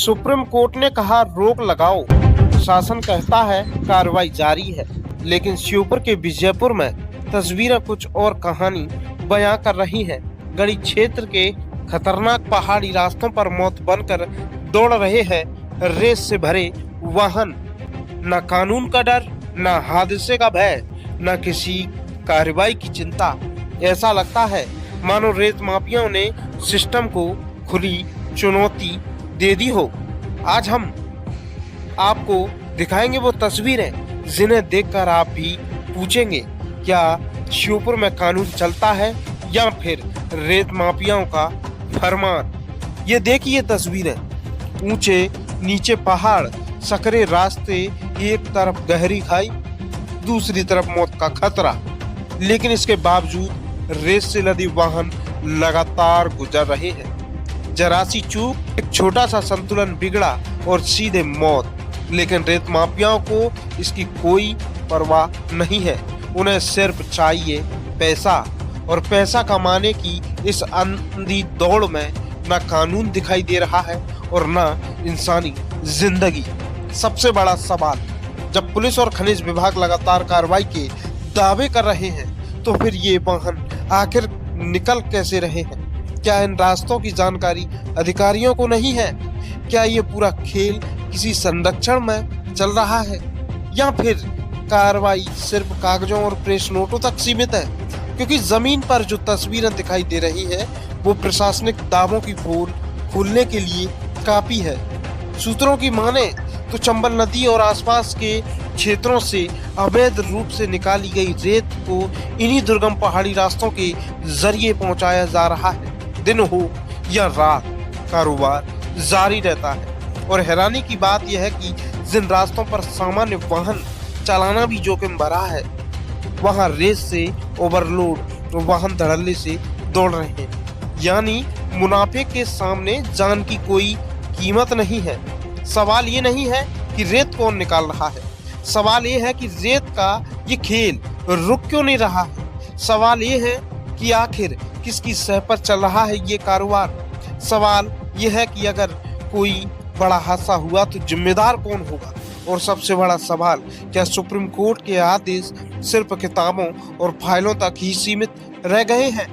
Supreme court ने कहा रोक लगाओ, प्रशासन कहता है कार्रवाई जारी है। लेकिन श्योपुर के विजयपुर में तस्वीरें कुछ और कहानी बयां कर रही हैं। गढ़ी क्षेत्र के खतरनाक पहाड़ी रास्तों पर मौत बनकर दौड़ रहे हैं रेस से भरे वाहन। न कानून का डर, न हादसे का भय, न किसी कार्रवाई की चिंता। ऐसा लगता है मानो रेत माफियाओं ने सिस्टम को खुली चुनौती दे दी हो। आज हम आपको दिखाएंगे वो तस्वीरें जिन्हें देखकर आप भी पूछेंगे क्या श्योपुर में कानून चलता है या फिर रेत माफियाओं का फरमान। ये देखिए तस्वीरें, ऊंचे नीचे पहाड़, सकरे रास्ते, एक तरफ गहरी खाई, दूसरी तरफ मौत का खतरा। लेकिन इसके बावजूद रेस से लदी वाहन लगातार गुजर रहे हैं। जरा सी चूक, एक छोटा सा संतुलन बिगड़ा और सीधे मौत। लेकिन रेत माफियाओं को इसकी कोई परवाह नहीं है। उन्हें सिर्फ चाहिए पैसा, और पैसा कमाने की इस अंधी दौड़ में न कानून दिखाई दे रहा है और न इंसानी जिंदगी। सबसे बड़ा सवाल, जब पुलिस और खनिज विभाग लगातार कार्रवाई के दावे कर रहे हैं तो फिर ये वाहन आखिर निकल कैसे रहे हैं? क्या इन रास्तों की जानकारी अधिकारियों को नहीं है? क्या ये पूरा खेल किसी संरक्षण में चल रहा है या फिर कार्रवाई सिर्फ कागजों और प्रेस नोटों तक सीमित है? क्योंकि जमीन पर जो तस्वीरें दिखाई दे रही है वो प्रशासनिक दावों की पोल खोलने के लिए काफी है। सूत्रों की माने तो चंबल नदी और आसपास के क्षेत्रों से अवैध रूप से निकाली गई रेत को इन्हीं दुर्गम पहाड़ी रास्तों के जरिए पहुंचाया जा रहा है। दिन हो या रात, कारोबार जारी रहता है। और हैरानी की बात यह है कि जिन रास्तों पर सामान्य वाहन चलाना भी जोखिम भरा है, वहां रेस से ओवरलोड वाहन धड़ल्ले से दौड़ रहे हैं। यानी मुनाफे के सामने जान की कोई कीमत नहीं है। सवाल ये नहीं है कि रेत कौन निकाल रहा है, सवाल ये है कि रेत का ये खेल रुक क्यों नहीं रहा है। सवाल ये है कि आखिर किसकी सह पर चल रहा है ये कारोबार। सवाल ये है कि अगर कोई बड़ा हादसा हुआ तो जिम्मेदार कौन होगा। और सबसे बड़ा सवाल, क्या सुप्रीम कोर्ट के आदेश सिर्फ किताबों और फाइलों तक ही सीमित रह गए हैं?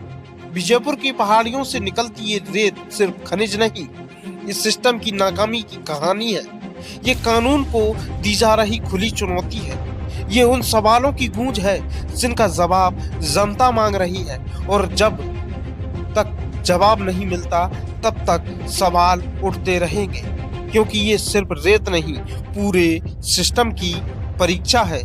विजयपुर की पहाड़ियों से निकलती ये रेत सिर्फ खनिज नहीं, इस सिस्टम की नाकामी की कहानी है। ये कानून को दी जा रही खुली चुनौती है। ये उन सवालों की गूंज है जिनका जवाब जनता मांग रही है। और जब तक जवाब नहीं मिलता तब तक सवाल उठते रहेंगे, क्योंकि ये सिर्फ रेत नहीं, पूरे सिस्टम की परीक्षा है।